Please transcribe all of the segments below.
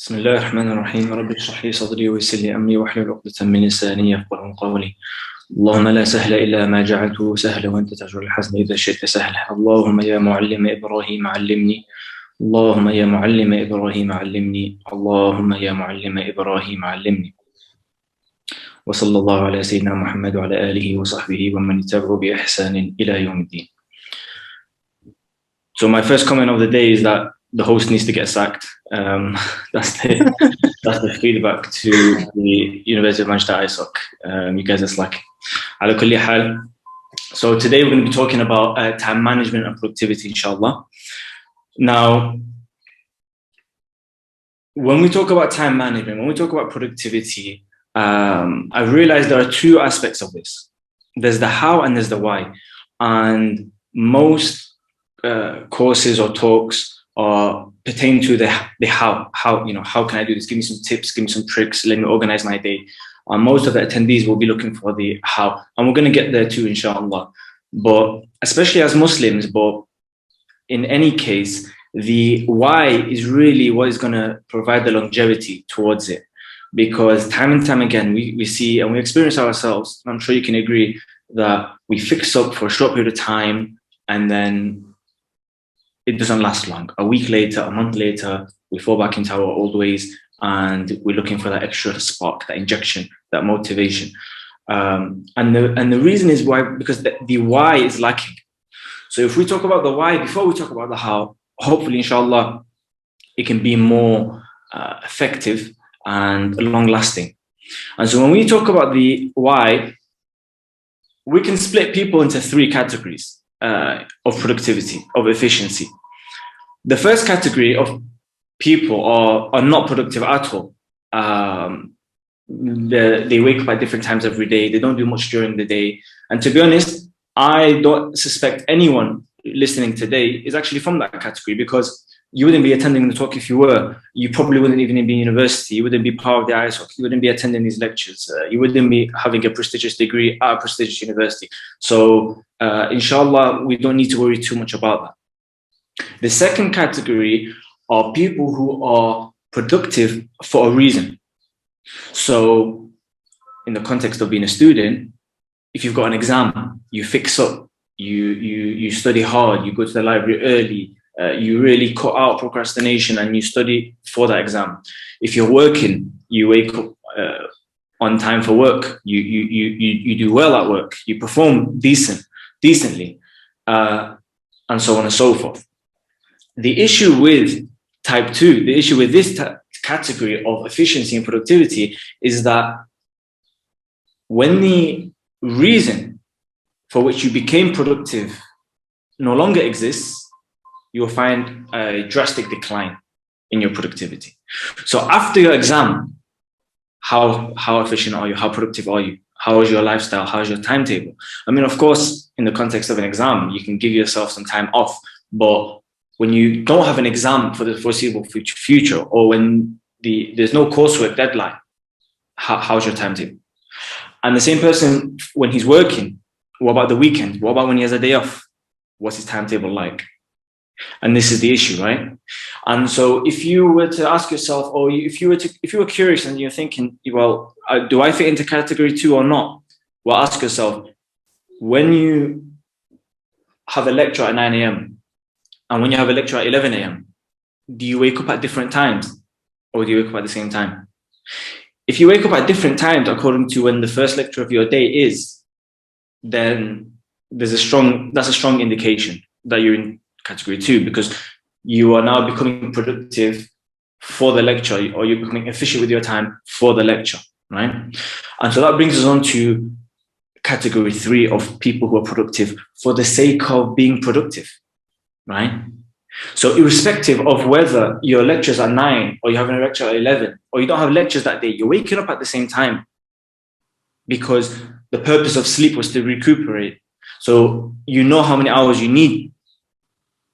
بسم الله الرحمن الرحيم رب اشرح لي صدري ويسر لي أمري واحلل عقدة من لساني يفقهوا قولي اللهم لا سهل إلا ما جعلته سهلا وأنت تجعل الحزن إذا شئت سهلا اللهم يا معلم إبراهيم علمني اللهم يا معلم إبراهيم علمني اللهم يا معلم إبراهيم علمني وصلى الله على سيدنا محمد وعلى آله وصحبه ومن تبعه بإحسان إلى يوم الدين. So my first comment of the day is that the host needs to get sacked. That's the feedback to the University of Manchester Isoc. You guys are slacking. على كل حال. So today we're going to be talking about time management and productivity, inshallah. Now, when we talk about time management, when we talk about productivity, I've realized there are two aspects of this. There's the how and there's the why. And most courses or talks pertain to the how. How can I do this? Give me some tips, give me some tricks, let me organize my day. Most of the attendees will be looking for the how, and we're going to get there too, inshallah. But especially as Muslims, but in any case, the why is really what is going to provide the longevity towards it. Because time and time again, we see and we experience ourselves, I'm sure you can agree, that we fix up for a short period of time and then it doesn't last long. A week later, a month later, we fall back into our old ways and we're looking for that extra spark, that injection, that motivation. And the reason is why, because the why is lacking. So if we talk about the why before we talk about the how, hopefully, inshallah, it can be more effective and long-lasting. And so when we talk about the why, we can split people into three categories of productivity, of efficiency. The first category of people are not productive at all. They wake up at different times every day. They don't do much during the day. And to be honest, I don't suspect anyone listening today is actually from that category, because you wouldn't be attending the talk if you were. You probably wouldn't even be in university. You wouldn't be part of the Isoc. You wouldn't be attending these lectures. You wouldn't be having a prestigious degree at a prestigious university. So inshallah, we don't need to worry too much about that. The second category are people who are productive for a reason. So in the context of being a student, if you've got an exam, you fix up, you study hard, you go to the library early, you really cut out procrastination and you study for that exam. If you're working, you wake up on time for work, you do well at work, you perform decently, and so on and so forth. The issue with type 2, the issue with this category of efficiency and productivity is that when the reason for which you became productive no longer exists, you will find a drastic decline in your productivity. So after your exam, how efficient are you? How productive are you? How is your lifestyle? How is your timetable? I mean, of course, in the context of an exam, you can give yourself some time off, but when you don't have an exam for the foreseeable future, or when there's no coursework deadline, how's your timetable? And the same person, when he's working, what about the weekend? What about when he has a day off? What's his timetable like? And this is the issue, right? And so if you were to ask yourself, or if you were curious and you're thinking, well, do I fit into category 2 or not? Well, ask yourself, when you have a lecture at 9 a.m. and when you have a lecture at 11 a.m., do you wake up at different times or do you wake up at the same time? If you wake up at different times according to when the first lecture of your day is, then that's a strong indication that you're in category 2, because you are now becoming productive for the lecture, or you're becoming efficient with your time for the lecture, right? And so that brings us on to category 3 of people who are productive for the sake of being productive, right? So irrespective of whether your lecture's at 9 or you're having a lecture at 11, or you don't have lectures that day, you're waking up at the same time because the purpose of sleep was to recuperate. So you know how many hours you need.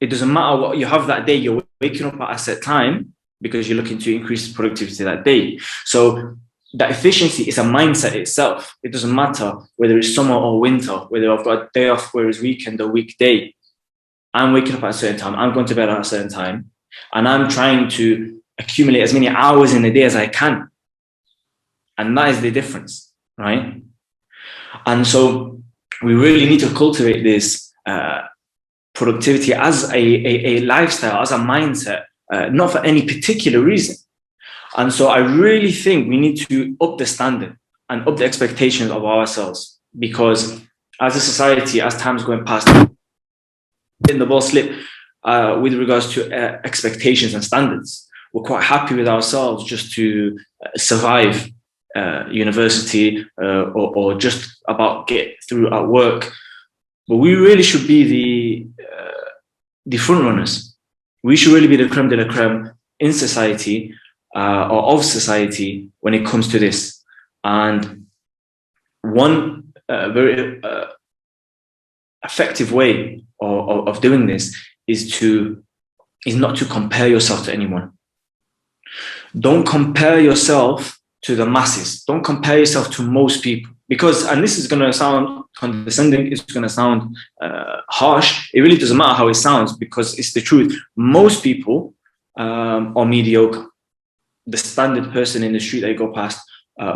It doesn't matter what you have that day, you're waking up at a set time because you're looking to increase productivity that day. So that efficiency is a mindset itself. It doesn't matter whether it's summer or winter, whether I've got a day off, whether it's weekend or weekday. I'm waking up at a certain time, I'm going to bed at a certain time, and I'm trying to accumulate as many hours in a day as I can. And that is the difference, right? And so we really need to cultivate this productivity as a lifestyle, as a mindset, not for any particular reason. And so I really think we need to up the standard and up the expectations of ourselves, because as a society, as time's going past, in the ball slip with regards to expectations and standards. We're quite happy with ourselves just to survive university or just about get through at work. But we really should be the front runners. We should really be the creme de la creme in society or of society when it comes to this. And one very effective way of doing this is not to compare yourself to anyone. Don't compare yourself to the masses. Don't compare yourself to most people, because, and this is going to sound condescending, it's going to sound harsh. It really doesn't matter how it sounds, because it's the truth. Most people are mediocre. The standard person in the street that you go past,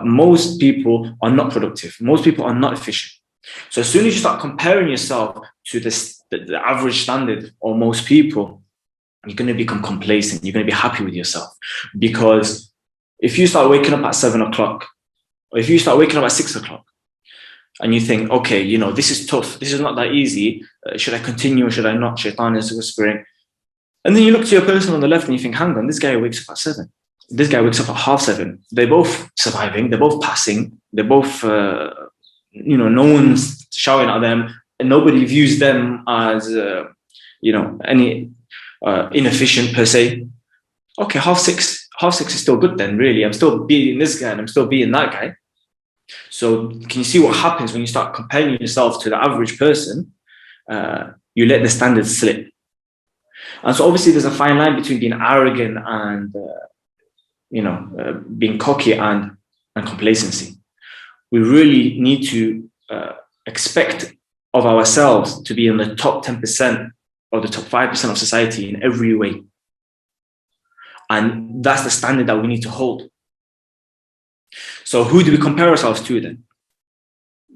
most people are not productive. Most people are not efficient. So as soon as you start comparing yourself to the average standard or most people, you're going to become complacent. You're going to be happy with yourself. Because if you start waking up at 7 o'clock, or if you start waking up at 6 o'clock, and you think, okay, you know, this is tough. This is not that easy. Should I continue or should I not? Shaitan is whispering. And then you look to your person on the left and you think, hang on, this guy wakes up at 7. This guy wakes up at 7:30. They're both surviving. They're both passing. They're both, no one's shouting at them, and nobody views them as, any inefficient per se. Okay, 6:30. 6:30 is still good then, really. I'm still beating this guy and I'm still beating that guy. So can you see what happens when you start comparing yourself to the average person? You let the standards slip. And so obviously there's a fine line between being arrogant and, being cocky and complacency. We really need to expect of ourselves to be in the top 10% or the top 5% of society in every way. And that's the standard that we need to hold. So who do we compare ourselves to then?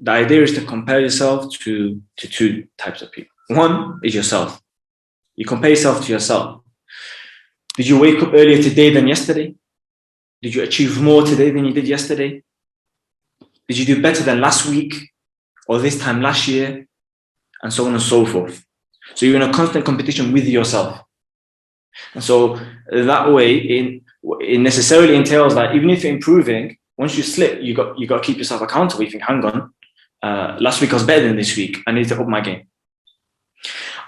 The idea is to compare yourself to two types of people. One is yourself. You compare yourself to yourself. Did you wake up earlier today than yesterday? Did you achieve more today than you did yesterday? Did you do better than last week or this time last year? And so on and so forth. So you're in a constant competition with yourself. And so that way, it necessarily entails that even if you're improving, once you slip, you got to keep yourself accountable. You think, hang on, last week was better than this week. I need to up my game.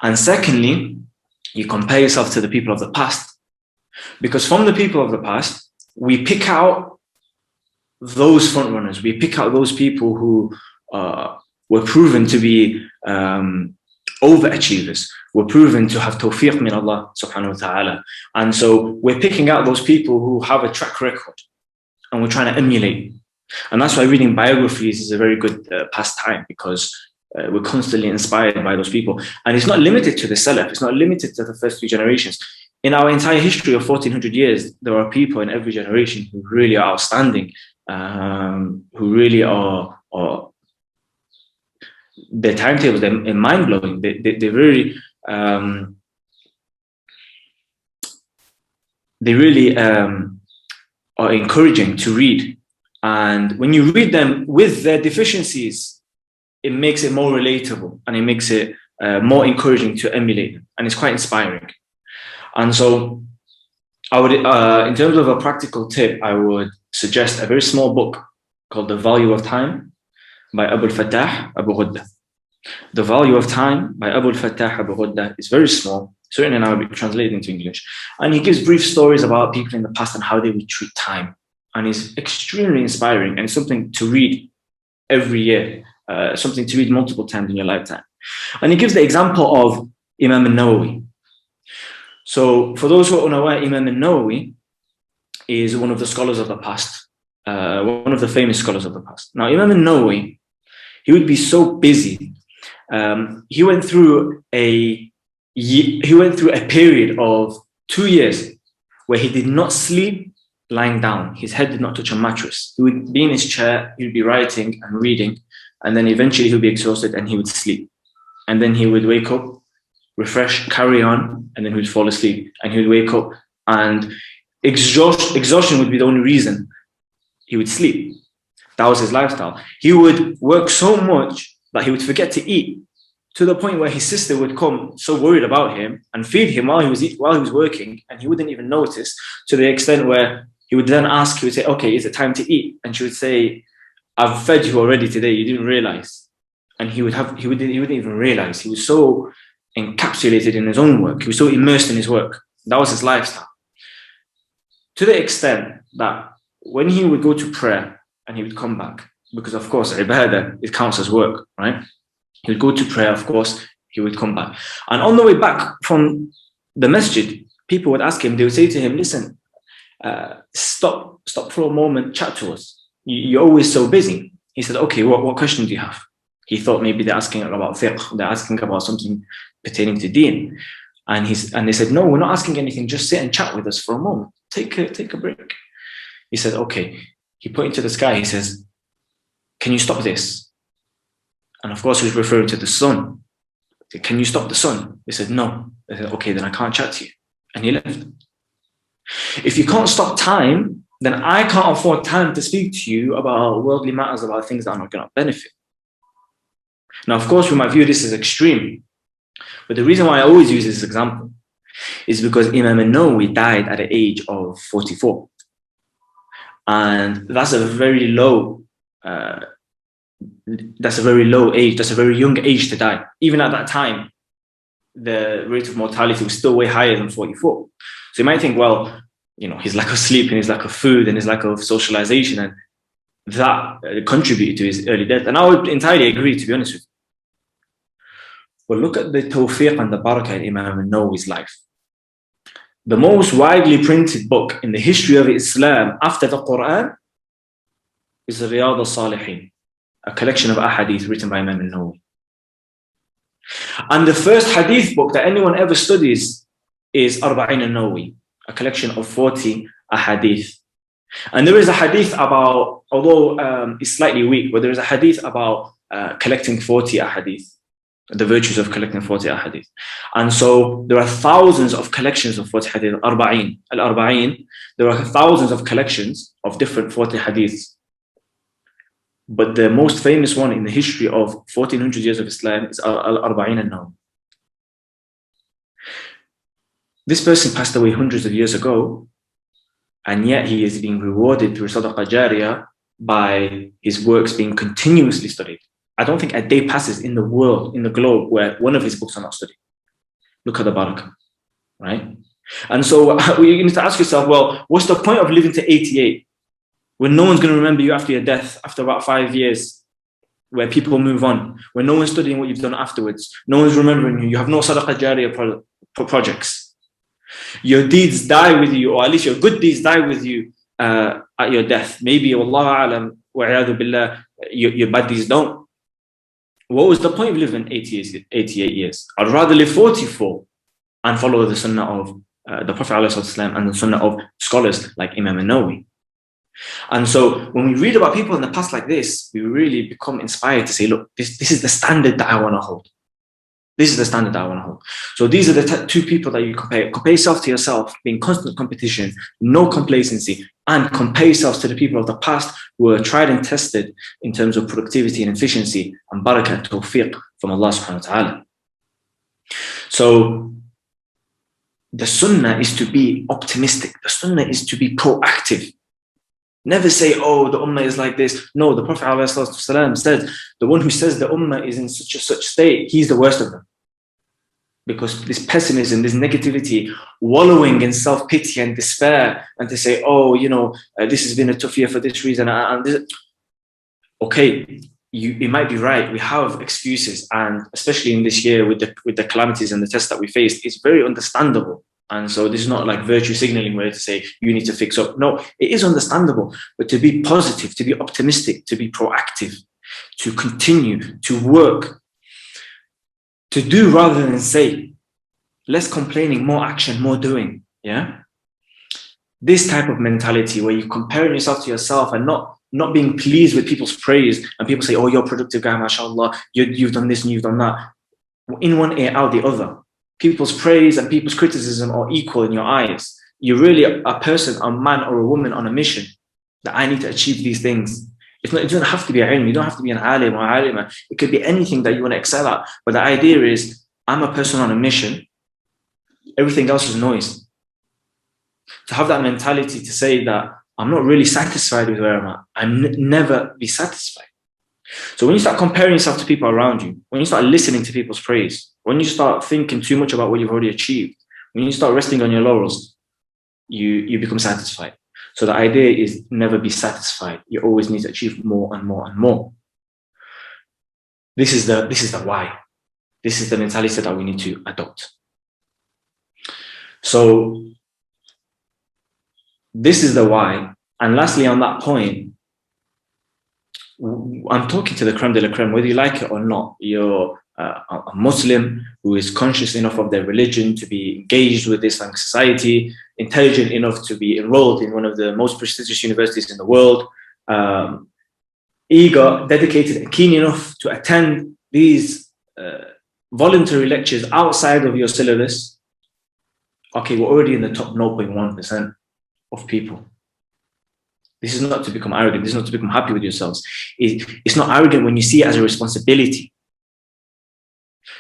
And secondly, you compare yourself to the people of the past. Because from the people of the past, we pick out those front runners. We pick out those people who were proven to be overachievers. Were proven to have tawfiq min Allah subhanahu wa ta'ala. And so we're picking out those people who have a track record and we're trying to emulate. And that's why reading biographies is a very good pastime, because we're constantly inspired by those people. And it's not limited to the Salaf. It's not limited to the first few generations. In our entire history of 1400 years, there are people in every generation who really are outstanding, who really are their timetables, they're mind-blowing. They really are encouraging to read. And when you read them with their deficiencies, it makes it more relatable and it makes it more encouraging to emulate them. And it's quite inspiring. And so I would, in terms of a practical tip, I would suggest a very small book called The Value of Time by Abu al-Fattah Abu Ghudda. The Value of Time by Abu al-Fattah Abu Ghudda is very small, certainly now will be translated into English. And he gives brief stories about people in the past and how they would treat time. And it's extremely inspiring and something to read every year, something to read multiple times in your lifetime. And he gives the example of Imam Nawawi. So for those who are unaware, Imam Nawawi is one of the scholars of the past, one of the famous scholars of the past. Now, Imam Nawawi, he would be so busy. He went through a period of 2 years where he did not sleep lying down. His head did not touch a mattress. He would be in his chair, he would be writing and reading, and then eventually he would be exhausted and he would sleep. And then he would wake up, refresh, carry on, and then he would fall asleep. And he would wake up, and exhaustion would be the only reason he would sleep. That was his lifestyle. He would work so much that he would forget to eat, to the point where his sister would come so worried about him and feed him while he was working, and he wouldn't even notice, to the extent where he would then ask, he would say, okay, is it time to eat? And she would say, I've fed you already today, you didn't realize. And he wouldn't even realize. He was so encapsulated in his own work. He was so immersed in his work. That was his lifestyle. To the extent that when he would go to prayer and he would come back, because of course, ibadah, it counts as work, right? He would go to prayer, of course, he would come back. And on the way back from the masjid, people would ask him, they would say to him, listen, stop for a moment, chat to us. You're always so busy. He said, okay, what question do you have? He thought maybe they're asking about fiqh, they're asking about something pertaining to deen. And they said, no, we're not asking anything, just sit and chat with us for a moment. Take a break. He said, okay. He pointed to the sky, he says, can you stop this? And of course, he was referring to the sun. Said, can you stop the sun? They said, no. They said, okay, then I can't chat to you. And he left. If you can't stop time, then I can't afford time to speak to you about worldly matters, about things that are not going to benefit. Now, of course, we might view this as extreme. But the reason why I always use this example is because Imam Nawawi died at the age of 44. And that's a very low age. That's a very young age to die. Even at that time, the rate of mortality was still way higher than 44. So you might think, well, his lack of sleep and his lack of food and his lack of socialization, and that contributed to his early death. And I would entirely agree, to be honest with you. But look at the tawfiq and the barakah in Imam Nawawi's life. The most widely printed book in the history of Islam after the Quran is Riyadh al-Salihin, a collection of ahadith written by Imam Nawawi. And the first hadith book that anyone ever studies is Arba'in al-Nawawi, a collection of 40 ahadith. And there is a hadith about, although it's slightly weak, but there is a hadith about collecting 40 ahadith, the virtues of collecting 40 ahadith. And so there are thousands of collections of 40 hadith, al-Arba'in. There are thousands of collections of different 40 hadiths. But the most famous one in the history of 1400 years of Islam is Al-Arba'in al-Nawawi. This person passed away hundreds of years ago, and yet he is being rewarded through Sadaqah Jariyah by his works being continuously studied. I don't think a day passes in the world, in the globe, where one of his books are not studied. Look at the barakah, right? And so you need to ask yourself, well, what's the point of living to 88 when no one's going to remember you after your death, after about 5 years, where people move on, when no one's studying what you've done afterwards, no one's remembering you, you have no Sadaqah Jariyah projects. Your deeds die with you, or at least your good deeds die with you at your death. Maybe, wallahu alam, wa'iyadu billah, your bad deeds don't. What was the point of living 88 years? I'd rather live 44 and follow the sunnah of the Prophet ﷺ and the sunnah of scholars like Imam Nawawi. And so when we read about people in the past like this, we really become inspired to say, look, this is the standard that I want to hold. This is the standard that I want to hold. So these are the two people that you compare. Compare yourself to yourself, being constant competition, no complacency, and compare yourselves to the people of the past who were tried and tested in terms of productivity and efficiency and barakah and tawfiq from Allah subhanahu wa ta'ala. So the sunnah is to be optimistic. The sunnah is to be proactive. Never say, oh, the ummah is like this. No, the Prophet ﷺ said, the one who says the ummah is in such state, he's the worst of them. Because this pessimism, this negativity, wallowing in self-pity and despair, and to say, oh, this has been a tough year for this reason. Okay, it might be right. We have excuses. And especially in this year with the calamities and the tests that we faced, it's very understandable. And so this is not like virtue signaling where to say you need to fix up. No, it is understandable, but to be positive, to be optimistic, to be proactive, to continue, to work, to do rather than say, less complaining, more action, more doing. Yeah. This type of mentality where you're comparing yourself to yourself and not being pleased with people's praise, and people say, oh, you're a productive guy, mashallah, you've done this and you've done that. In one ear, out the other. People's praise and people's criticism are equal in your eyes. You're really a person, a man or a woman on a mission that I need to achieve these things. It doesn't have to be a ilm. You don't have to be an alim or alima. It could be anything that you want to excel at. But the idea is, I'm a person on a mission. Everything else is noise. To have that mentality to say that I'm not really satisfied with where I'm at. I'll never be satisfied. So when you start comparing yourself to people around you, when you start listening to people's praise, when you start thinking too much about what you've already achieved, when you start resting on your laurels, you become satisfied. So the idea is never be satisfied. You always need to achieve more and more and more. This is the why. This is the mentality that we need to adopt. So this is the why. And lastly, on that point, I'm talking to the creme de la creme, whether you like it or not. You're a Muslim who is conscious enough of their religion to be engaged with Islamic society, intelligent enough to be enrolled in one of the most prestigious universities in the world, eager, dedicated, and keen enough to attend these voluntary lectures outside of your syllabus. Okay, we're already in the top 0.1% of people. This is not to become arrogant. This is not to become happy with yourselves. It's not arrogant when you see it as a responsibility.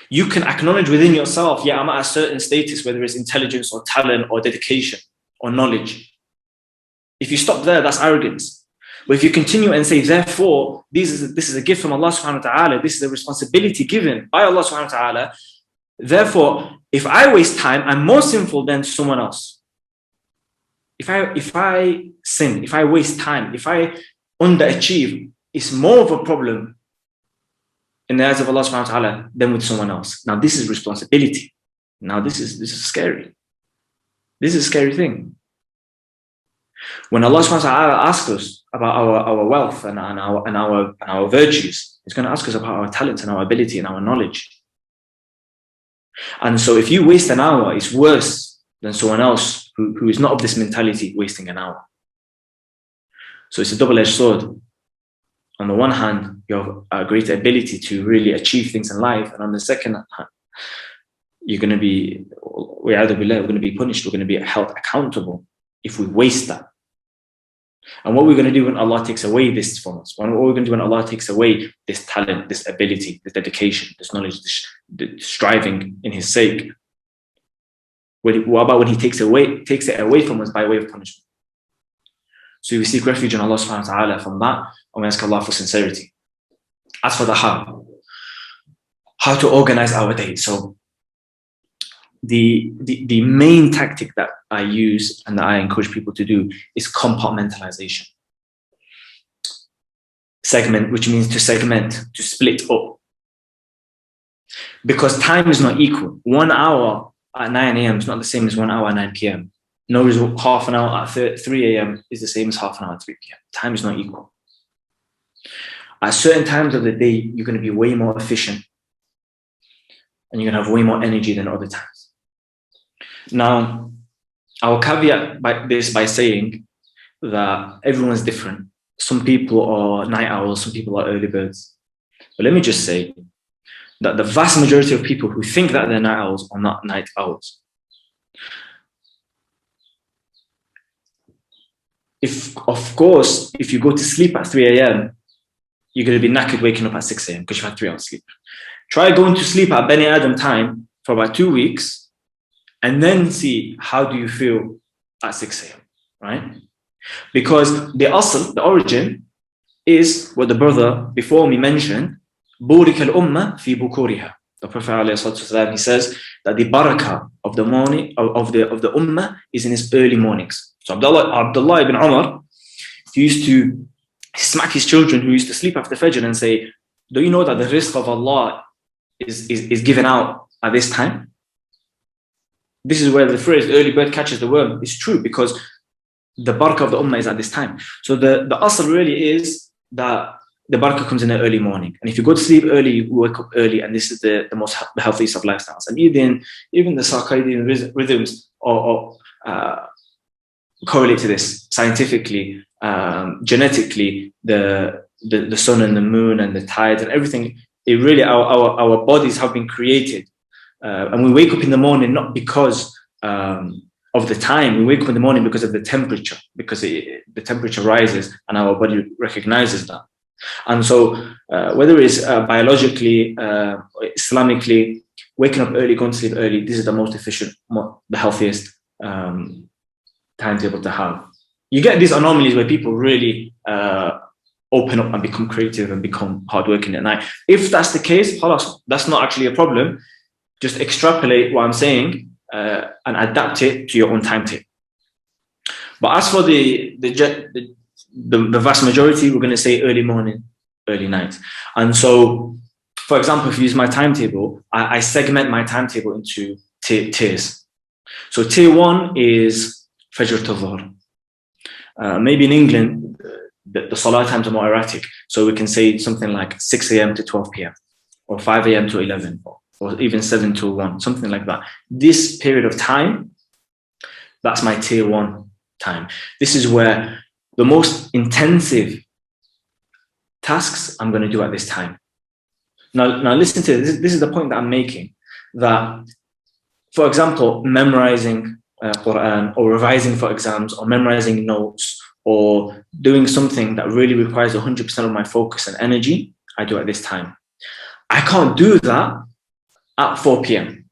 You can acknowledge within yourself, yeah, I'm at a certain status, whether it's intelligence or talent or dedication or knowledge. If you stop there, that's arrogance. But if you continue and say, therefore, this is a gift from Allah subhanahu wa ta'ala, this is a responsibility given by Allah subhanahu wa ta'ala, therefore, if I waste time, I'm more sinful than someone else. If I sin, if I waste time, if I underachieve, it's more of a problem in the eyes of Allah subhanahu wa ta'ala than with someone else. Now this is responsibility. Now this is scary. This is a scary thing. When Allah subhanahu wa ta'ala asks us about our wealth and our virtues, He's going to ask us about our talents and our ability and our knowledge. And so if you waste an hour, it's worse than someone else who is not of this mentality wasting an hour. So it's a double-edged sword. On the one hand, you have a greater ability to really achieve things in life, and on the second hand, we're going to be punished, we're going to be held accountable if we waste that. And what we're going to do when Allah takes away this from us, what we're going to do when Allah takes away this talent, this ability, this dedication, this knowledge, this striving in His sake, what about when He takes it away from us by way of punishment? So we seek refuge in Allah subhanahu wa ta'ala from that, and we ask Allah for sincerity. As for the how to organize our day. So the main tactic that I use and that I encourage people to do is compartmentalization. Segment, which means to segment, to split up. Because time is not equal. 1 hour at 9 a.m. is not the same as 1 hour at 9 p.m. No result, half an hour at 3 a.m. is the same as half an hour at 3 p.m. Time is not equal. At certain times of the day, you're going to be way more efficient and you're going to have way more energy than other times. Now, I'll caveat by saying that everyone's different. Some people are night owls, some people are early birds. But let me just say that the vast majority of people who think that they're night owls are not night owls. Of course, if you go to sleep at 3 a.m., you're going to be knackered waking up at 6 a.m. because you've had 3 hours sleep. Try going to sleep at Bani Adam time for about 2 weeks and then see how do you feel at 6 a.m., right? Because the asl, the origin, is what the brother before me mentioned, بُورِكَ الْأُمَّةِ فِي بُكُورِهَا. The Prophet ﷺ, he says that the barakah of the morning, of the ummah is in his early mornings. So Abdullah ibn Umar, he used to smack his children who used to sleep after Fajr and say, do you know that the rizq of Allah is given out at this time? This is where the phrase early bird catches the worm is true, because the barakah of the ummah is at this time. So the asl really is that the barakah comes in the early morning. And if you go to sleep early, you wake up early, and this is the healthiest of lifestyles. And even the circadian rhythms are correlate to this scientifically, genetically, the sun and the moon and the tides and everything. It really, our bodies have been created, and we wake up in the morning not because of the time. We wake up in the morning because of the temperature, because the temperature rises and our body recognizes that. And so whether it's biologically, Islamically, waking up early, going to sleep early, this is the most efficient, the healthiest timetable to have. You get these anomalies where people really open up and become creative and become hardworking at night. If that's the case, that's not actually a problem. Just extrapolate what I'm saying and adapt it to your own timetable. But as for the vast majority, we're going to say early morning, early night. And so, for example, if you use my timetable, I segment my timetable into tiers. So tier 1 is Fajr to Dhuhr. Maybe in England, the Salah times are more erratic. So we can say something like 6 a.m. to 12 p.m. or 5 a.m. to 11 or even 7 to 1, something like that. This period of time, that's my tier 1 time. This is where the most intensive tasks I'm going to do at this time. Now listen to this. This is the point that I'm making. That, for example, memorizing Quran or revising for exams or memorizing notes or doing something that really requires 100% of my focus and energy, I do at this time. I can't do that at 4 p.m.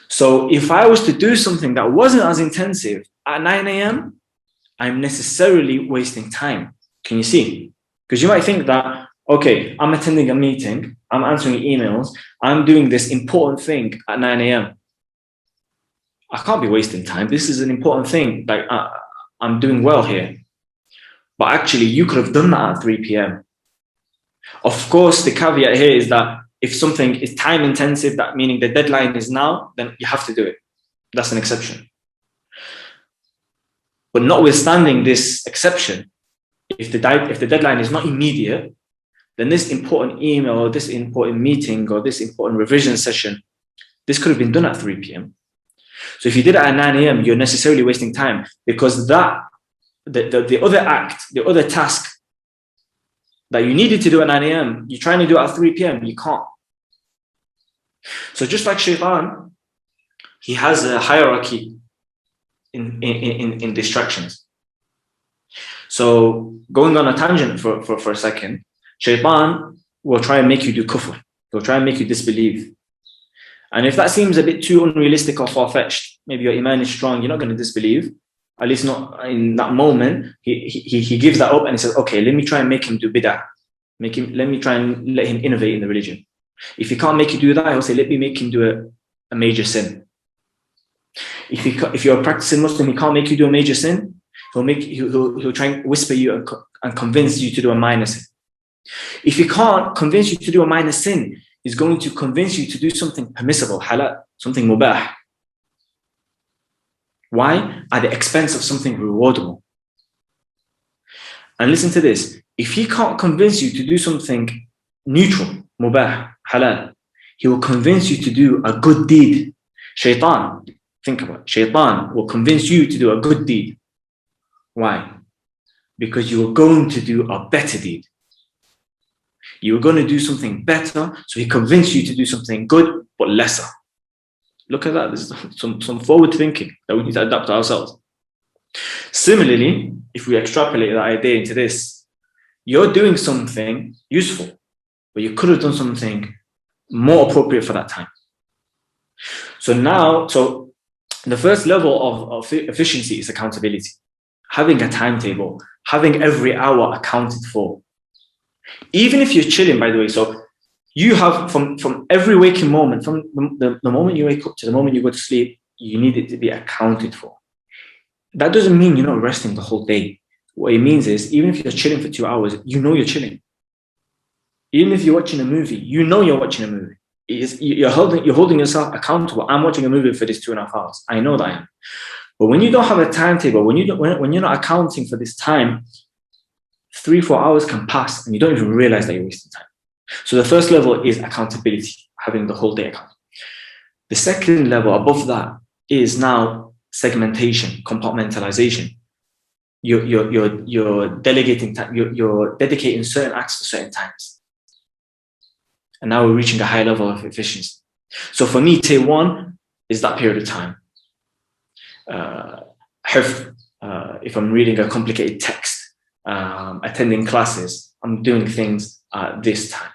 So if I was to do something that wasn't as intensive at 9 a.m., I'm necessarily wasting time. Can you see? Because you might think that, okay, I'm attending a meeting, I'm answering emails, I'm doing this important thing at 9 a.m. I can't be wasting time. This is an important thing. Like, I'm doing well here. But actually, you could have done that at 3 p.m. Of course, the caveat here is that if something is time intensive, that meaning the deadline is now, then you have to do it. That's an exception. But notwithstanding this exception, if the deadline is not immediate, then this important email or this important meeting or this important revision session, this could have been done at 3 p.m. So if you did it at 9 a.m., you're necessarily wasting time, because that the other act, the other task that you needed to do at 9 a.m., you're trying to do it at 3 p.m., you can't. So just like Shaitan, he has a hierarchy in distractions. So going on a tangent for a second, Shaitan will try and make you do kufr. He'll try and make you disbelieve. And if that seems a bit too unrealistic or far-fetched, maybe your iman is strong, you're not going to disbelieve, at least not in that moment. He gives that up and he says, okay, let me try and make him do bid'ah. Let me try and let him innovate in the religion. If he can't make you do that, he'll say, let me make him do a major sin. If you're a practicing Muslim, he can't make you do a major sin, he'll try and whisper you and convince you to do a minor sin. If he can't convince you to do a minor sin, he's going to convince you to do something permissible, halal, something mubah. Why? At the expense of something rewardable. And listen to this. If he can't convince you to do something neutral, mubah, halal, he will convince you to do a good deed. Shaitan, think about it. Shaitan will convince you to do a good deed. Why? Because you are going to do a better deed. You are going to do something better, so he convinced you to do something good, but lesser. Look at that. There's some forward thinking that we need to adapt to ourselves. Similarly, if we extrapolate that idea into this, you're doing something useful, but you could have done something more appropriate for that time. So the first level of efficiency is accountability. Having a timetable, having every hour accounted for. Even if you're chilling, by the way, so you have from every waking moment, from the moment you wake up to the moment you go to sleep, you need it to be accounted for. That doesn't mean you're not resting the whole day. What it means is, even if you're chilling for 2 hours, you know you're chilling. Even if you're watching a movie, you know you're watching a movie. You're holding yourself accountable. I'm watching a movie for this 2.5 hours. I know that I am. But when you don't have a timetable, when you're not accounting for this time, 3-4 hours can pass and you don't even realize that you're wasting time. So the first level is accountability, having the whole day account. The second level above that is now segmentation, compartmentalization. You're delegating time, you're dedicating certain acts to certain times. And now we're reaching a high level of efficiency. So for me, tier 1 is that period of time. If I'm reading a complicated text, attending classes, I'm doing things at this time.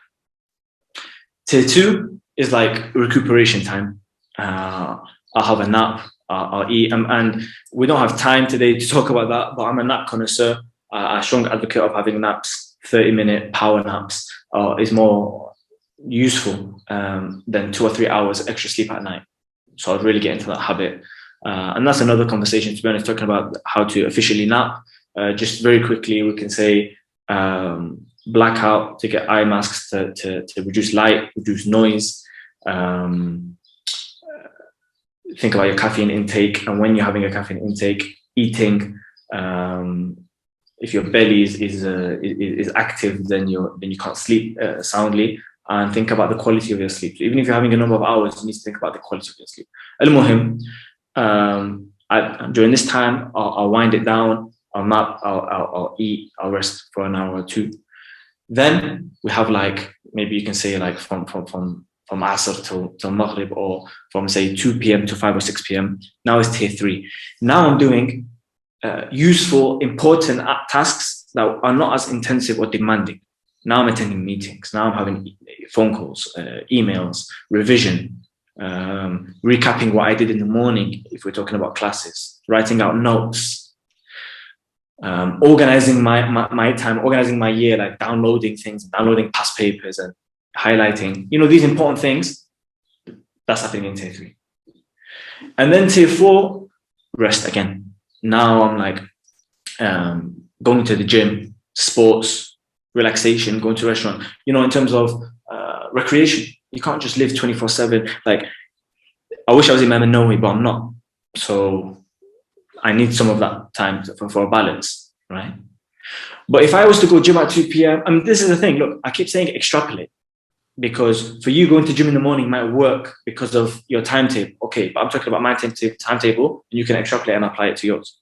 Tier 2 is like recuperation time. I'll have a nap, I'll eat, and we don't have time today to talk about that, but I'm a nap connoisseur, a strong advocate of having naps. 30-minute power naps is more useful than 2 or 3 hours extra sleep at night. So I'd really get into that habit. And that's another conversation, to be honest, talking about how to officially nap. Just very quickly, we can say blackout, to get eye masks to reduce light, reduce noise. Think about your caffeine intake, and when you're having a caffeine intake, eating. If your belly is active, then you can't sleep soundly. And think about the quality of your sleep. So even if you're having a number of hours, you need to think about the quality of your sleep. Al-Muhim, during this time, I'll wind it down. I'll nap. I'll eat. I'll rest for an hour or two. Then we have, like, maybe you can say, like, from Asr till Maghrib, or from, say, 2 p.m. to 5 or 6 p.m. Now it's tier 3. Now I'm doing useful, important tasks that are not as intensive or demanding. Now I'm attending meetings. Now I'm having phone calls, emails, revision, recapping what I did in the morning, if we're talking about classes, writing out notes, organizing my time, organizing my year, like downloading things, downloading past papers and highlighting, these important things. That's happening in tier 3. And then tier 4, rest again. Now I'm like going to the gym, sports, relaxation, going to a restaurant, in terms of recreation. You can't just live 24/7. Like, I wish I was Imam Nawawi, but I'm not. So I need some of that time for a balance, right? But if I was to go gym at 2 p.m., I mean, this is the thing. Look, I keep saying extrapolate, because for you, going to gym in the morning might work because of your timetable. Okay, but I'm talking about my timetable, and you can extrapolate and apply it to yours.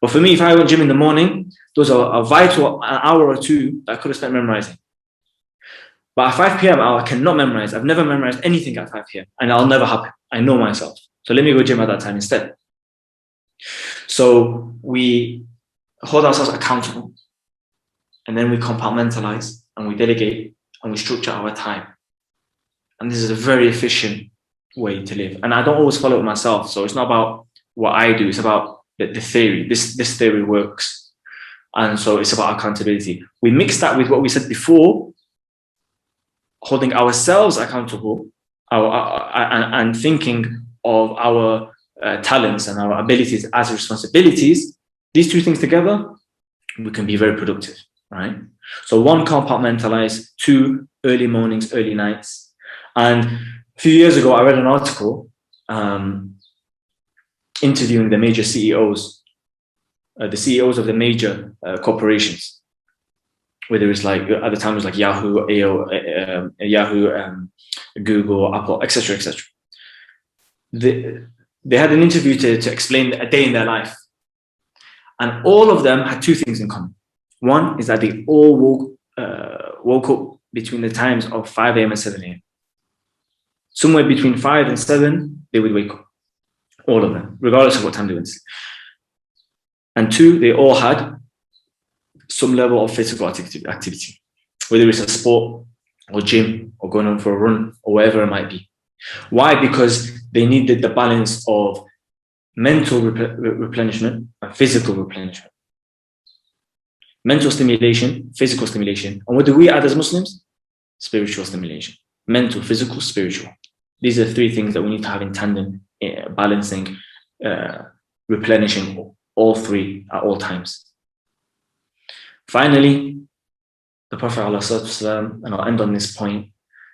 But for me, if I went gym in the morning, those are a vital an hour or two that I could have spent memorizing. But at 5 p.m., I cannot memorize. I've never memorized anything at 5 p.m. and I'll never happen. I know myself. So let me go gym at that time instead. So we hold ourselves accountable, and then we compartmentalize, and we delegate, and we structure our time. And this is a very efficient way to live. And I don't always follow it myself. So it's not about what I do. It's about the theory. This theory works. And so it's about accountability. We mix that with what we said before, holding ourselves accountable, and thinking of our talents and our abilities as responsibilities. These two things together, we can be very productive, right? So 1, compartmentalize. 2, early mornings, early nights. And a few years ago, I read an article interviewing the major CEOs, the CEOs of the major corporations, whether it's like, at the time it was like Yahoo, Google, Apple, etc., etc. They had an interview to explain a day in their life. And all of them had 2 things in common. One is that they all woke up between the times of 5 a.m. and 7 a.m. Somewhere between 5 and 7, they would wake up. All of them, regardless of what time they went to sleep. And 2, they all had some level of physical activity, whether it's a sport or gym or going on for a run or whatever it might be. Why? Because they needed the balance of mental replenishment and physical replenishment. Mental stimulation, physical stimulation. And what do we add as Muslims? Spiritual stimulation. Mental, physical, spiritual. These are 3 things that we need to have in tandem, balancing, replenishing all 3 at all times. Finally, the Prophet ﷺ, and I'll end on this point,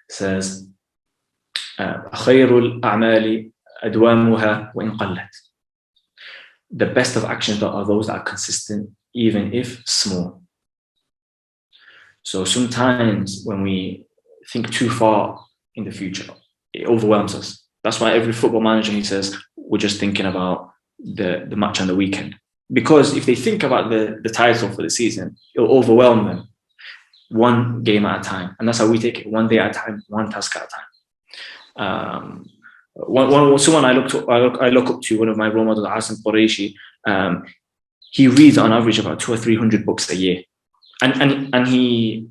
says, خَيْرُ الْأَعْمَالِ أَدْوَامُهَا وَإِنْ قَلَّتْ. The best of actions are those that are consistent, even if small. So sometimes when we think too far in the future, it overwhelms us. That's why every football manager, he says, we're just thinking about the match on the weekend. Because if they think about the title for the season, it'll overwhelm them one game at a time. And that's how we take it, one day at a time, one task at a time. Someone I look up to, one of my role models, Hassan Qureshi, he reads on average about 200 or 300 books a year. And he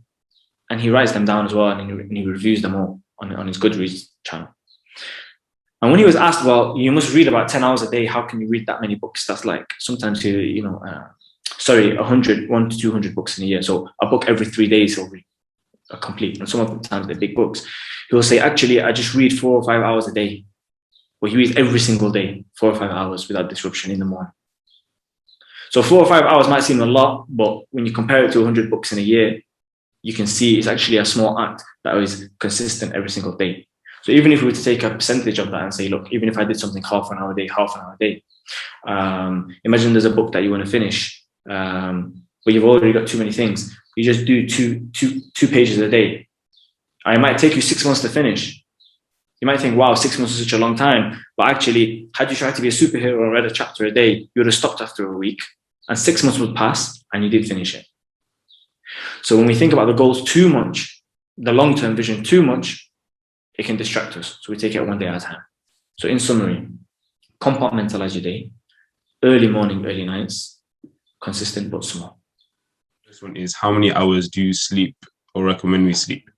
writes them down as well, and he reviews them all on his Goodreads channel. And when he was asked, well, you must read about 10 hours a day, how can you read that many books? That's like sometimes 1 to 200 books in a year. So a book every 3 days will be complete. And some of the times they're big books. He will say, actually, I just read 4 or 5 hours a day. Well, he reads every single day, 4 or 5 hours without disruption in the morning. So 4 or 5 hours might seem a lot, but when you compare it to 100 books in a year, you can see it's actually a small act that is consistent every single day. So even if we were to take a percentage of that and say, look, even if I did something half an hour a day, imagine there's a book that you want to finish, but you've already got too many things. You just do two pages a day. It might take you 6 months to finish. You might think, wow, 6 months is such a long time. But actually, had you tried to be a superhero and read a chapter a day, you would have stopped after a week. And 6 months would pass and you did finish it. So when we think about the goals too much, the long-term vision too much, it can distract us. So we take it one day at a time. So in summary, compartmentalize your day, early morning, early nights, consistent but small. This one is, how many hours do you sleep or recommend we sleep?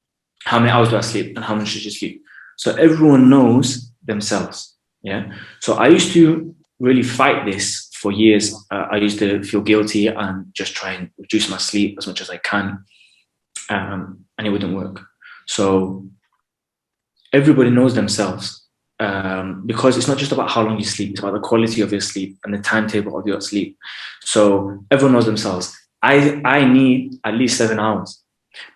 How many hours do I sleep and how much should you sleep? So everyone knows themselves. Yeah. So I used to really fight this for years. I used to feel guilty and just try and reduce my sleep as much as I can. And it wouldn't work. So everybody knows themselves, because it's not just about how long you sleep, it's about the quality of your sleep and the timetable of your sleep. So everyone knows themselves. I need at least 7 hours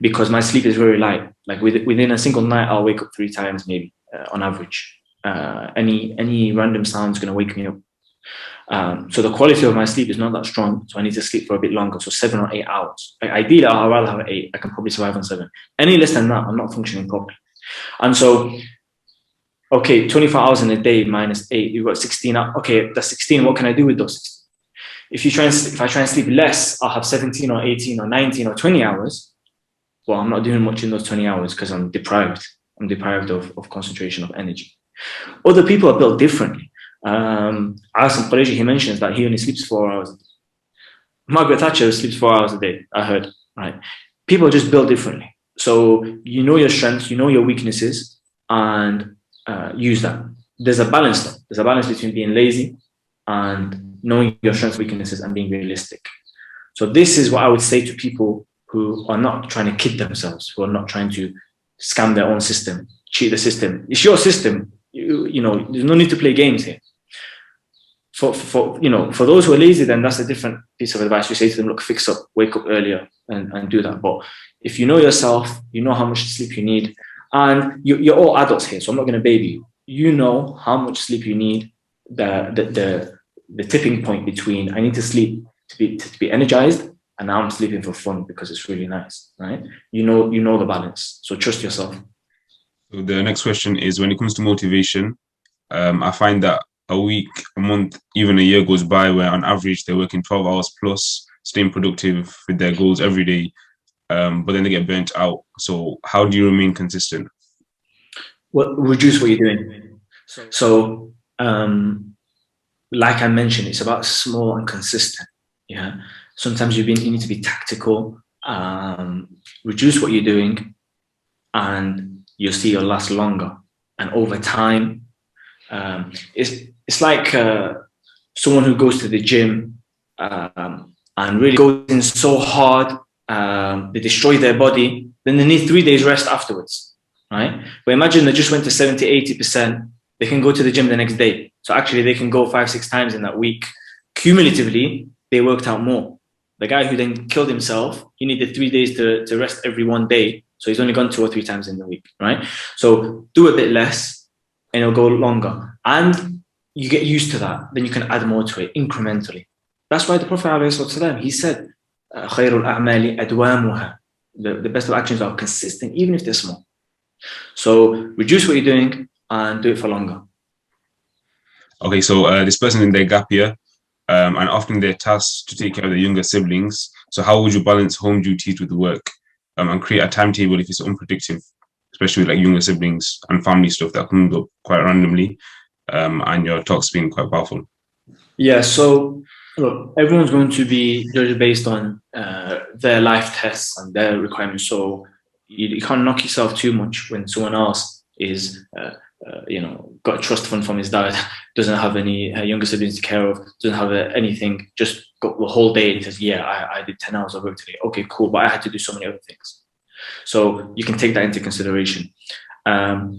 because my sleep is very light. Like within a single night, I'll wake up 3 times maybe on average. Any random sound is going to wake me up. So the quality of my sleep is not that strong. So I need to sleep for a bit longer. So 7 or 8 hours. Like ideally, I'd rather have 8. I can probably survive on 7. Any less than that, I'm not functioning properly. And so, okay, 24 hours in a day minus 8, you've got 16. Okay, that's 16. What can I do with those? If I try and sleep less, I'll have 17 or 18 or 19 or 20 hours. Well, I'm not doing much in those 20 hours because I'm deprived. I'm deprived of concentration, of energy. Other people are built differently. Hassan Qureshi, he mentions that he only sleeps 4 hours a day. Margaret Thatcher sleeps 4 hours a day, I heard, right? People are just built differently. So you know your strengths, you know your weaknesses, and use that. There's a balance though. There's a balance between being lazy and knowing your strengths, weaknesses, and being realistic. So this is what I would say to people who are not trying to kid themselves, who are not trying to scam their own system, cheat the system. It's your system. You know, there's no need to play games here. For those who are lazy, then that's a different piece of advice. You say to them, look, fix up, wake up earlier and do that. But if you know yourself, you know how much sleep you need, and you're all adults here, so I'm not going to baby you. You know how much sleep you need, the tipping point between I need to sleep to be energized and now I'm sleeping for fun because it's really nice, right? You know the balance. So trust yourself. So the next question is, when it comes to motivation, I find that a week, a month, even a year goes by where on average they're working 12 hours plus, staying productive with their goals every day, but then they get burnt out. So how do you remain consistent? Well, reduce what you're doing. So like I mentioned, it's about small and consistent. Yeah. Sometimes you need to be tactical, reduce what you're doing, and you'll see you'll last longer. And over time, it's like someone who goes to the gym and really goes in so hard, they destroy their body, then they need 3 days rest afterwards, right? But imagine they just went to 70, 80%, they can go to the gym the next day. So actually they can go 5-6 times in that week. Cumulatively, they worked out more. The guy who then killed himself, he needed 3 days to rest every 1 day. So he's only gone 2 or 3 times in the week, right? So do a bit less and it'll go longer. And you get used to that. Then you can add more to it incrementally. That's why the Prophet ﷺ, he said, خَيْرُ الْأَعْمَالِ أَدْوَامُهَا. The best of actions are consistent, even if they're small. So reduce what you're doing and do it for longer. Okay, so this person in their gap year, and often they're tasked to take care of their younger siblings. So how would you balance home duties with the work, and create a timetable if it's unpredictable, especially with like younger siblings and family stuff that comes up quite randomly, and your talk's been quite powerful? Yeah, so look, everyone's going to be judged based on their life tests and their requirements. So you can't knock yourself too much when someone else is, got a trust fund from his dad, doesn't have any younger siblings to care of, doesn't have anything, just got the whole day and says, yeah, I did 10 hours of work today. Okay, cool, but I had to do so many other things. So you can take that into consideration.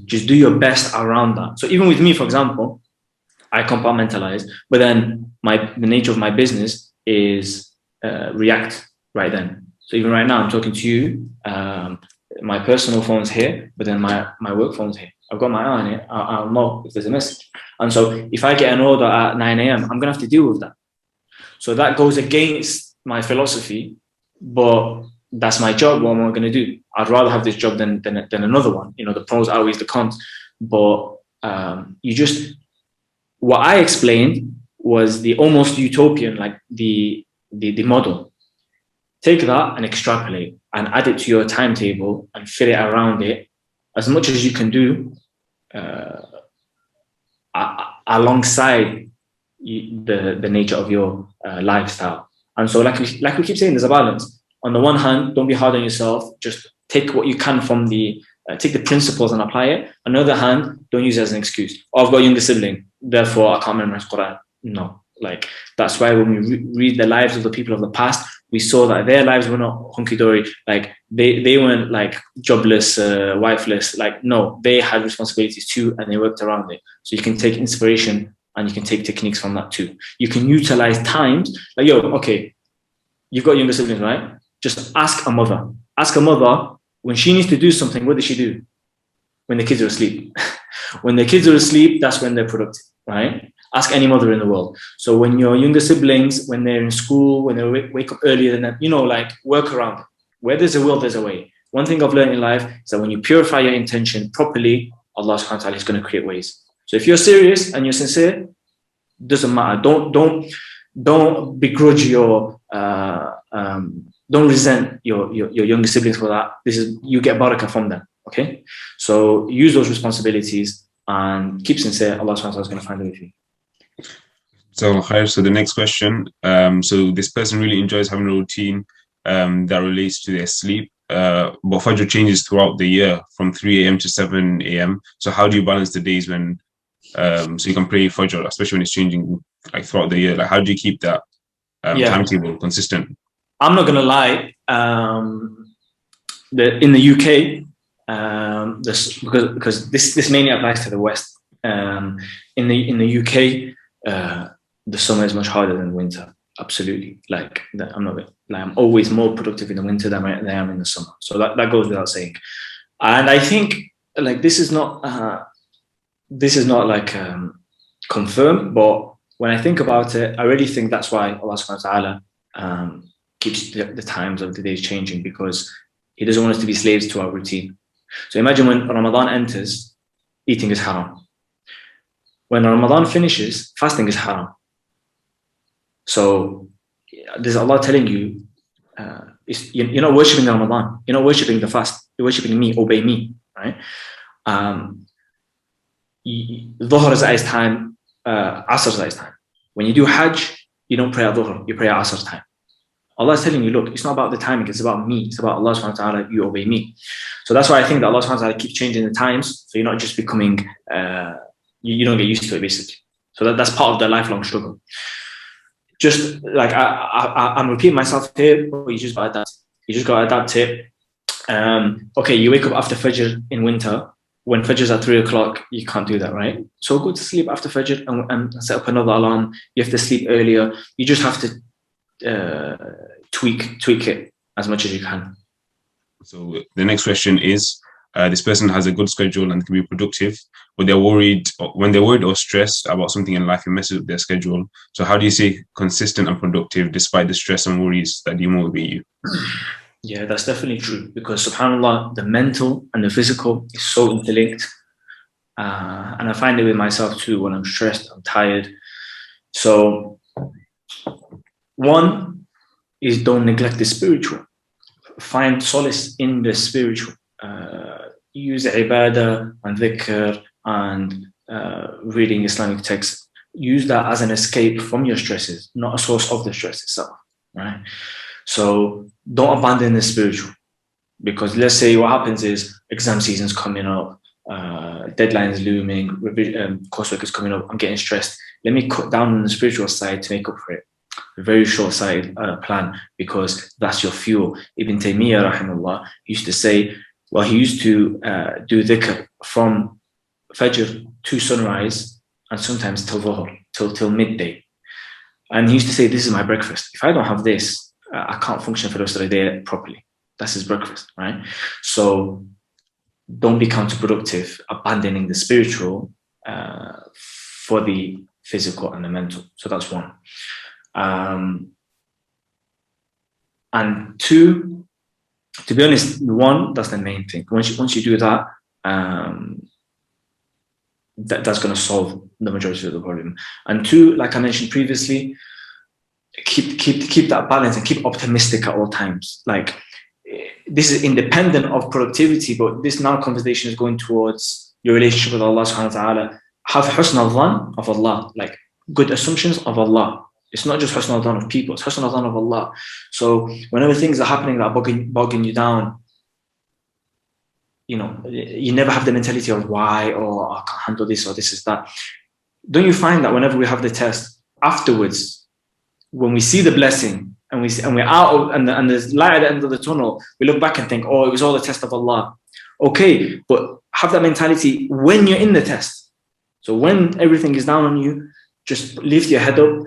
Just do your best around that. So even with me, for example, I compartmentalize, but then the nature of my business is react right then. So even right now, I'm talking to you. My personal phone's here, but then my work phone's here. I've got my eye on it. I'll know if there's a message. And so if I get an order at 9 a.m., I'm going to have to deal with that. So that goes against my philosophy, but that's my job. What am I going to do? I'd rather have this job than another one. The pros outweighs the cons. But what I explained was the almost utopian, like the model. Take that and extrapolate and add it to your timetable and fit it around it as much as you can do alongside the nature of your lifestyle. And so like we keep saying, there's a balance. On the one hand, don't be hard on yourself. Just take what you can from take the principles and apply it. On the other hand, don't use it as an excuse. Oh, I've got a younger sibling, therefore I can't memorize Quran. No, that's why when we read the lives of the people of the past, we saw that their lives were not hunky-dory. Like they weren't like jobless, wifeless. Like no, they had responsibilities too, and they worked around it. So you can take inspiration and you can take techniques from that too. You can utilize times. Like okay, you've got younger siblings, right? Just ask a mother. Ask a mother when she needs to do something. What does she do? When the kids are asleep. When the kids are asleep, that's when they're productive, right? Ask any mother in the world. So when your younger siblings, when they're in school, when they wake up earlier than that, work around it. Where there's a will, there's a way. One thing I've learned in life is that when you purify your intention properly, Allah subhanahu wa ta'ala is going to create ways. So if you're serious and you're sincere, doesn't matter. Don't begrudge don't resent your younger siblings for that. You get barakah from them. Okay? So use those responsibilities and keep sincere. Allah subhanahu wa ta'ala is going to find a way for you. So the next question. So this person really enjoys having a routine that relates to their sleep. But Fajr changes throughout the year from 3 a.m. to 7 a.m. So how do you balance the days when so you can pray Fajr, especially when it's changing like throughout the year? Like how do you keep that timetable consistent? I'm not gonna lie. In the UK, because this mainly applies to the West. In the UK, the summer is much harder than winter. Absolutely. I'm always more productive in the winter than I am in the summer. So that goes without saying. And I think this is not confirmed, but when I think about it, I really think that's why Allah subhanahu wa ta'ala keeps the times of the days changing, because He doesn't want us to be slaves to our routine. So imagine when Ramadan enters, eating is haram. When Ramadan finishes, fasting is haram. So there's Allah telling you, you're not worshipping Ramadan. You're not worshipping the fast. You're worshipping me. Obey me, right? Dhuhr is at its time, Asr is at its time. When you do Hajj, you don't pray at Dhuhr, you pray at Asr time. Allah is telling you, look, it's not about the timing, it's about me. It's about Allah subhanahu wa ta'ala, you obey me. So that's why I think that Allah subhanahu wa ta'ala keeps changing the times. So you're not just becoming, you don't get used to it, basically. So that's part of the lifelong struggle. Just like I'm repeating myself here, but you just got to adapt. You just got to adapt it. Okay, you wake up after Fajr in winter. When Fajr is at 3 o'clock, you can't do that, right? So go to sleep after Fajr and set up another alarm. You have to sleep earlier. You just have to tweak it as much as you can. So the next question is, this person has a good schedule and can be productive, but they're worried or stressed about something in life, it messes up their schedule. So how do you stay consistent and productive despite the stress and worries that demotivate you? Yeah, that's definitely true, because subhanAllah, the mental and the physical is so interlinked. And I find it with myself too when I'm stressed, I'm tired. So one is don't neglect the spiritual. Find solace in the spiritual. Use ibadah and dhikr and reading Islamic texts. Use that as an escape from your stresses, not a source of the stress itself, right? So don't abandon the spiritual, because let's say what happens is exam season's coming up, deadlines looming, coursework is coming up, I'm getting stressed. Let me cut down on the spiritual side to make up for it. A very short-sighted plan, because that's your fuel. Ibn Taymiyyah, rahimahullah, used to say, well, he used to do dhikr from Fajr to sunrise and sometimes till Dhuhr, till midday. And he used to say, this is my breakfast. If I don't have this, I can't function for the rest of the day properly. That's his breakfast, right? So don't be counterproductive, abandoning the spiritual for the physical and the mental. So that's one. And two, to be honest, one, that's the main thing. Once you do that, that's going to solve the majority of the problem. And two, like I mentioned previously, keep that balance and keep optimistic at all times. Like, this is independent of productivity, but this now conversation is going towards your relationship with Allah subhanahu wa ta'ala. Have husn al-dhan of Allah, like good assumptions of Allah. It's not just husn al-dhan of people, it's husn al-dhan of Allah. So whenever things are happening that are bogging you down, you know, you never have the mentality of why, or I can't handle this, or this is that. Don't you find that whenever we have the test, afterwards, when we see the blessing and we're out and there's light at the end of the tunnel, we look back and think, oh, it was all a test of Allah. Okay, but have that mentality when you're in the test. So when everything is down on you, just lift your head up,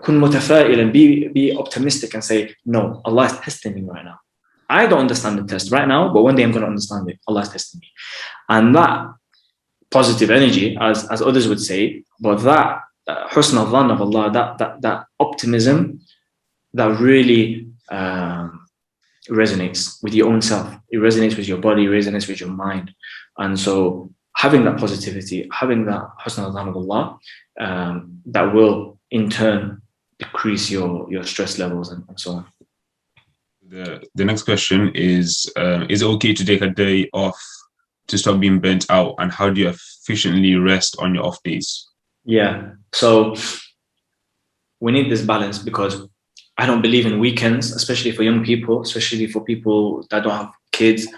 kun mutafa'il, and be optimistic and say, no, Allah is testing me right now. I don't understand the test right now, but one day I'm going to understand it. Allah is testing me. And that positive energy, as others would say, but that husn al-dhan of Allah, that optimism, that really resonates with your own self. It resonates with your body, it resonates with your mind. And so having that positivity, having that husn al-dhan of Allah, that will in turn decrease your stress levels and so on. The next question is it okay to take a day off to stop being burnt out? And how do you efficiently rest on your off days? Yeah, so we need this balance, because I don't believe in weekends, especially for young people, especially for people that don't have kids.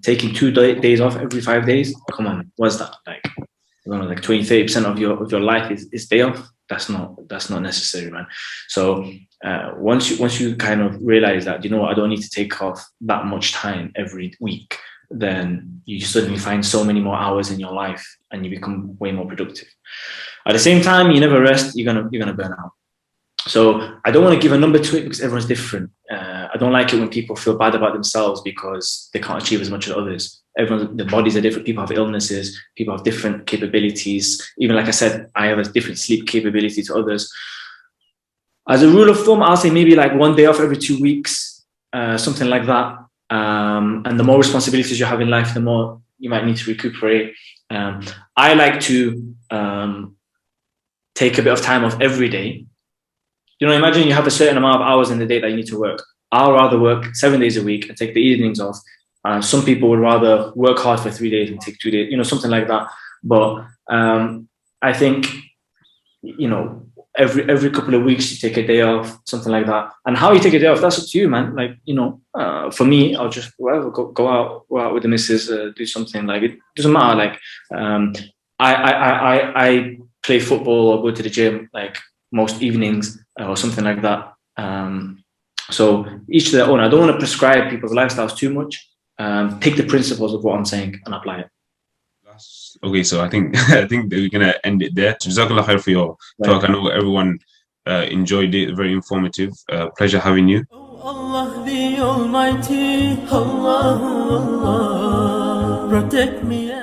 Taking 2 days off every 5 days, come on, what's that? Like, you know, like 20-30% of your life is day off. That's not necessary, man. So once you kind of realize that, you know what, I don't need to take off that much time every week, then you suddenly find so many more hours in your life and you become way more productive. At the same time, you never rest, you're gonna burn out. So I don't want to give a number to it, because everyone's different. I don't like it when people feel bad about themselves because they can't achieve as much as others. The bodies are different. People have illnesses. People have different capabilities. Even like I said, I have a different sleep capability to others. As a rule of thumb, I'll say maybe like 1 day off every 2 weeks, something like that. And the more responsibilities you have in life, the more you might need to recuperate. I like to take a bit of time off every day. You know, imagine you have a certain amount of hours in the day that you need to work. I'll rather work 7 days a week and take the evenings off. Some people would rather work hard for 3 days and take 2 days, you know, something like that. But I think, you know, every couple of weeks you take a day off, something like that. And how you take a day off, that's up to you, man. Like, you know, for me, I'll just go out with the missus, do something. Like, it doesn't matter. Like, I play football or go to the gym like most evenings or something like that. So each to their own. I don't want to prescribe people's lifestyles too much. Take the principles of what I'm saying and apply it. Okay, so I think that we're gonna end it there. Jazakallah khair for your talk. I know everyone enjoyed it. Very informative. Pleasure having you. Allah the Almighty, Allah, Allah, protect me.